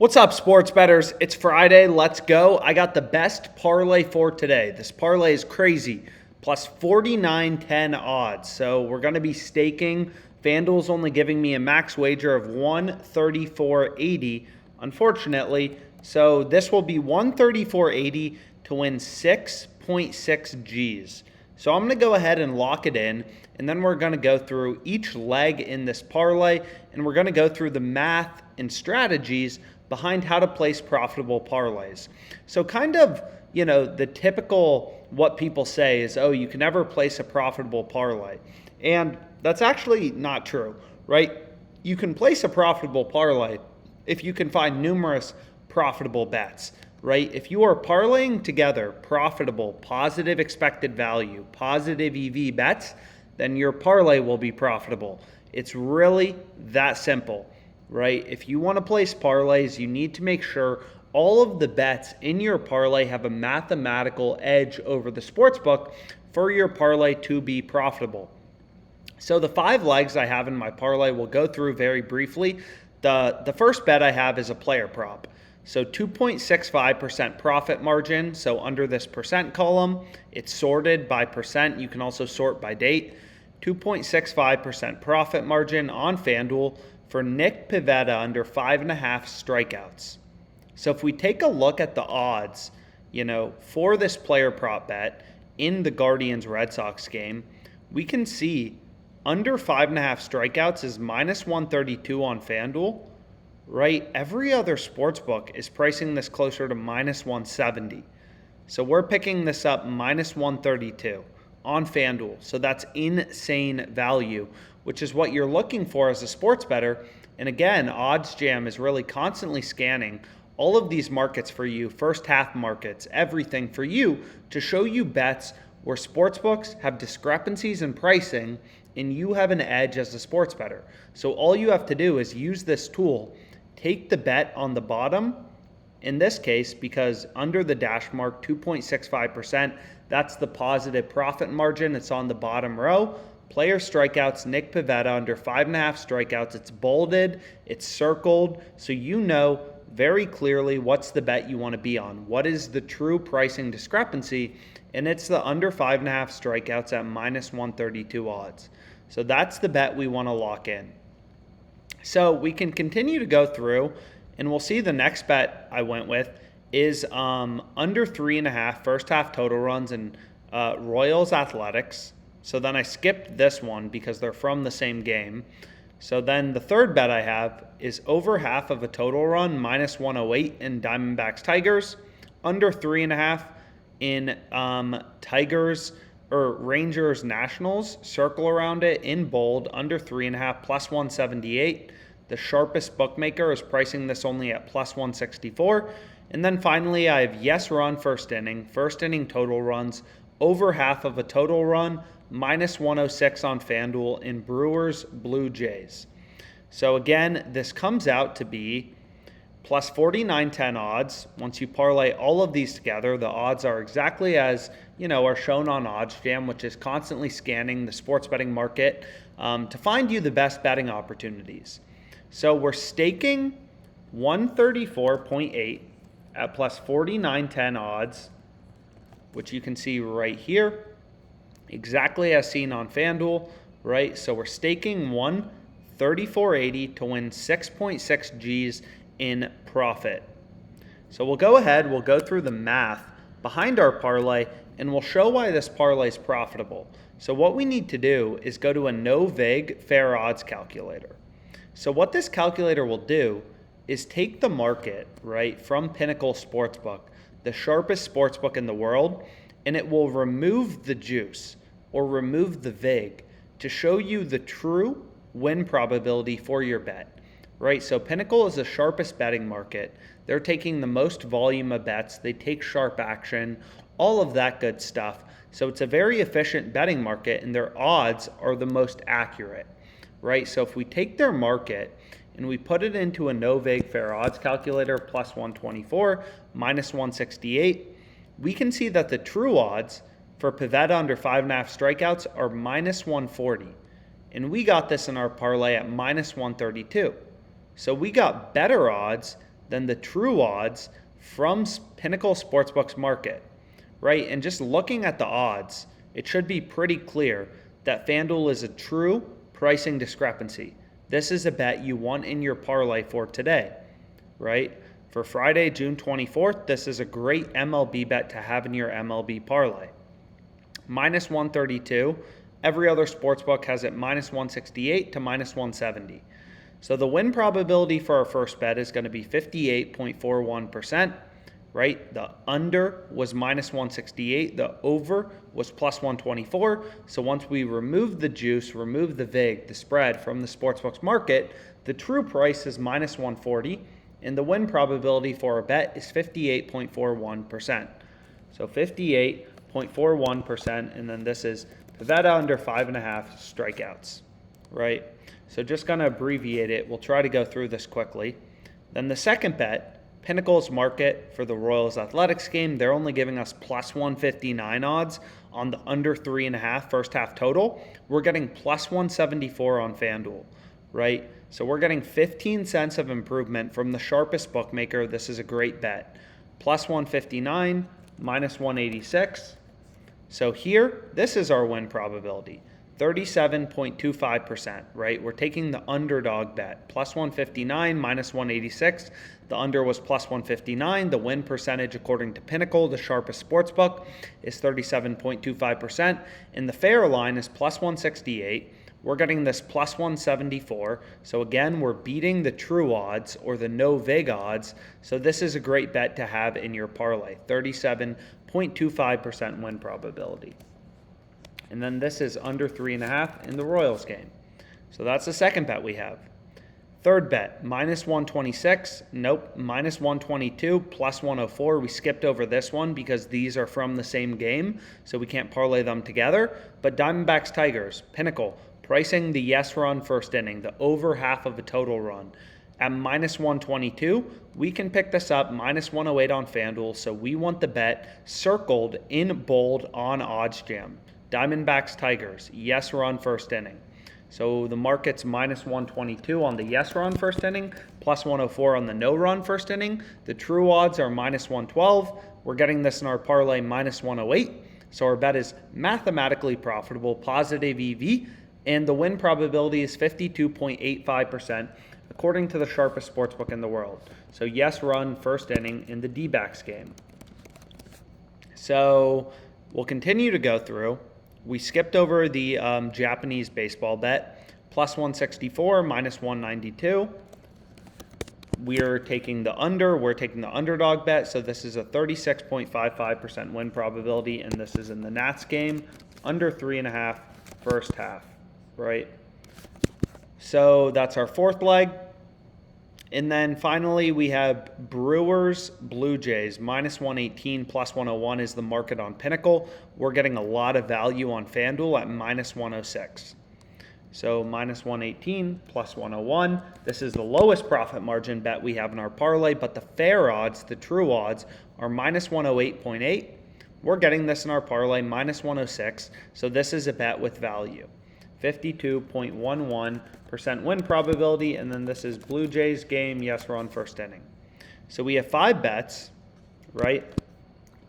What's up, sports bettors? It's Friday. Let's go. I got the best parlay for today. This parlay is crazy. Plus 49.10 odds. So we're going to be staking. FanDuel's only giving me a max wager of 134.80, unfortunately. So this will be 134.80 to win 6.6 G's. So I'm going to go ahead and lock it in, and then we're going to go through each leg in this parlay, and we're going to go through the math and strategies behind how to place profitable parlays. So kind of, the typical what people say is, oh, you can never place a profitable parlay. And that's actually not true, right? You can place a profitable parlay if you can find numerous profitable bets, right? If you are parlaying together profitable, positive expected value, positive EV bets, then your parlay will be profitable. It's really that simple, right? If you want to place parlays, you need to make sure all of the bets in your parlay have a mathematical edge over the sportsbook for your parlay to be profitable. So the 5 legs I have in my parlay we'll go through very briefly. The first bet I have is a player prop. So 2.65% profit margin. So under this percent column, it's sorted by percent. You can also sort by date. 2.65% profit margin on FanDuel for Nick Pivetta under 5.5 strikeouts. So if we take a look at the odds, for this player prop bet in the Guardians Red Sox game, we can see under 5.5 strikeouts is minus 132 on FanDuel, right? Every other sportsbook is pricing this closer to minus 170. So we're picking this up minus 132 on FanDuel. So that's insane value, which is what you're looking for as a sports bettor. And again, OddsJam is really constantly scanning all of these markets for you, first half markets, everything for you to show you bets where sportsbooks have discrepancies in pricing and you have an edge as a sports bettor. So all you have to do is use this tool, take the bet on the bottom, in this case, because under the dash mark, 2.65%, that's the positive profit margin. It's on the bottom row. Player strikeouts, Nick Pivetta under 5.5 strikeouts. It's bolded, it's circled, so you know very clearly what's the bet you want to be on. What is the true pricing discrepancy? And it's the under 5.5 strikeouts at minus 132 odds. So that's the bet we want to lock in. So we can continue to go through, and we'll see the next bet I went with is under 3.5 first half total runs in Royals Athletics. So then I skipped this one because they're from the same game. So then the third bet I have is over half of a total run, minus 108 in Diamondbacks Tigers, under 3.5 in Tigers or Rangers Nationals, circle around it in bold, under 3.5 plus 178. The sharpest bookmaker is pricing this only at plus 164. And then finally, I have yes run first inning total runs, over half of a total run, minus 106 on FanDuel in Brewers Blue Jays. So again, this comes out to be plus 49.10 odds. Once you parlay all of these together, the odds are exactly as are shown on OddsJam, which is constantly scanning the sports betting market to find you the best betting opportunities. So we're staking 134.8 at plus 49.10 odds, which you can see right here, exactly as seen on FanDuel, right? So we're staking 134.80 to win 6.6 G's in profit. So we'll go ahead, we'll go through the math behind our parlay, and we'll show why this parlay is profitable. So what we need to do is go to a no vig fair odds calculator. So what this calculator will do is take the market, right, from Pinnacle Sportsbook, the sharpest sportsbook in the world, and it will remove the juice or remove the vig to show you the true win probability for your bet, right? So Pinnacle is the sharpest betting market. They're taking the most volume of bets. They take sharp action, all of that good stuff. So it's a very efficient betting market, and their odds are the most accurate, right? So if we take their market and we put it into a no vig fair odds calculator, plus 124, minus 168, we can see that the true odds for Pivetta under 5.5 strikeouts are minus 140. And we got this in our parlay at minus 132. So we got better odds than the true odds from Pinnacle Sportsbook's market, right? And just looking at the odds, it should be pretty clear that FanDuel is a true pricing discrepancy. This is a bet you want in your parlay for today, right? For Friday, June 24th, this is a great MLB bet to have in your MLB parlay. Minus 132. Every other sportsbook has it minus 168 to minus 170. So the win probability for our first bet is going to be 58.41%, right? The under was minus 168. The over was plus 124. So once we remove the juice, remove the vig, the spread from the sportsbook's market, the true price is minus 140. And the win probability for our bet is 58.41%. So 58.41%. And then this is Pavetta under 5.5 strikeouts, right? So just going to abbreviate it. We'll try to go through this quickly. Then the second bet, Pinnacle's market for the Royals Athletics game, they're only giving us plus 159 odds on the under 3.5 first half total. We're getting plus 174 on FanDuel, right? So we're getting 15 cents of improvement from the sharpest bookmaker. This is a great bet. Plus 159, minus 186. So here, this is our win probability. 37.25%, right? We're taking the underdog bet. Plus 159, minus 186. The under was plus 159. The win percentage, according to Pinnacle, the sharpest sportsbook, is 37.25%. And the fair line is plus 168. We're getting this plus 174. So again, we're beating the true odds or the no vig odds. So this is a great bet to have in your parlay. 37.25% win probability. And then this is under 3.5 in the Royals game. So that's the second bet we have. Third bet, minus 126. Nope, minus 122, plus 104. We skipped over this one because these are from the same game, so we can't parlay them together. But Diamondbacks Tigers, Pinnacle, pricing the yes run first inning, the over half of a total run. At minus 122, we can pick this up minus 108 on FanDuel, so we want the bet circled in bold on OddsJam. Diamondbacks Tigers, yes run first inning. So the market's minus 122 on the yes run first inning, plus 104 on the no run first inning. The true odds are minus 112. We're getting this in our parlay minus 108. So our bet is mathematically profitable, positive EV, and the win probability is 52.85%, according to the sharpest sportsbook in the world. So yes run first inning in the D-backs game. So we'll continue to go through. We skipped over the Japanese baseball bet, plus 164, minus 192. We're taking the under. We're taking the underdog bet. So this is a 36.55% win probability, and this is in the Nats game, under 3.5 first half, right? So that's our fourth leg. And then finally, we have Brewers, Blue Jays, minus 118, plus 101 is the market on Pinnacle. We're getting a lot of value on FanDuel at minus 106. So minus 118, plus 101. This is the lowest profit margin bet we have in our parlay, but the fair odds, the true odds, are minus 108.8. We're getting this in our parlay, minus 106. So this is a bet with value. 52.11% win probability, and then this is Blue Jays game, yes run first inning. So we have 5 bets, right?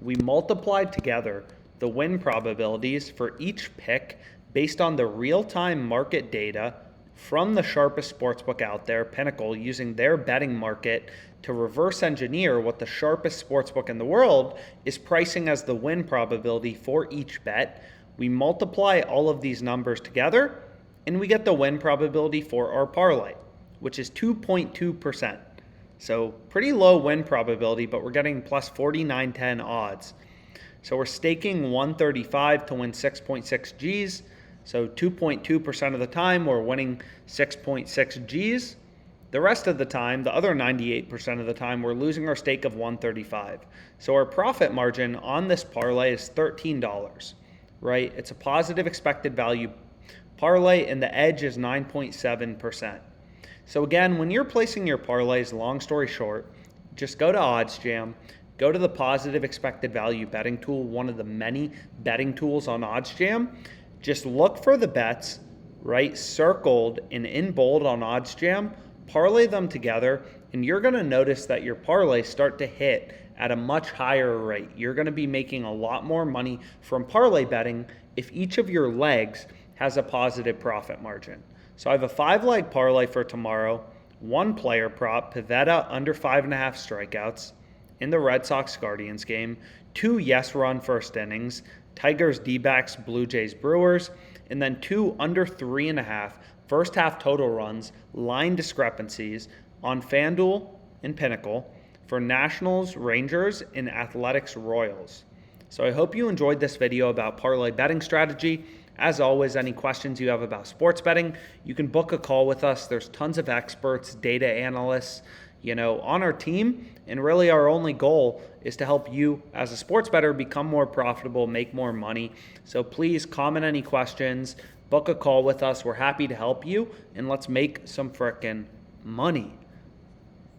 We multiplied together the win probabilities for each pick based on the real-time market data from the sharpest sportsbook out there, Pinnacle, using their betting market to reverse engineer what the sharpest sportsbook in the world is pricing as the win probability for each bet. We multiply all of these numbers together, and we get the win probability for our parlay, which is 2.2%. So pretty low win probability, but we're getting plus 49.10 odds. So we're staking 135 to win 6.6 Gs. So 2.2% of the time, we're winning 6.6 Gs. The rest of the time, the other 98% of the time, we're losing our stake of 135. So our profit margin on this parlay is $13. Right? It's a positive expected value parlay, and the edge is 9.7%. So again, when you're placing your parlays, long story short, just go to OddsJam, go to the positive expected value betting tool, one of the many betting tools on OddsJam. Just look for the bets, right, circled and in bold on OddsJam, parlay them together, and you're going to notice that your parlays start to hit at a much higher rate. You're going to be making a lot more money from parlay betting if each of your legs has a positive profit margin. So I have a 5-leg parlay for tomorrow, 1 player prop, Pivetta under 5.5 strikeouts in the Red Sox Guardians game, 2 yes run first innings, Tigers D-backs, Blue Jays Brewers, and then 2 under 3.5 first half total runs, line discrepancies on FanDuel and Pinnacle for Nationals, Rangers, and Athletics Royals. So I hope you enjoyed this video about parlay betting strategy. As always, any questions you have about sports betting, you can book a call with us. There's tons of experts, data analysts, on our team. And really our only goal is to help you as a sports bettor become more profitable, make more money. So please comment any questions, book a call with us. We're happy to help you, and let's make some frickin' money.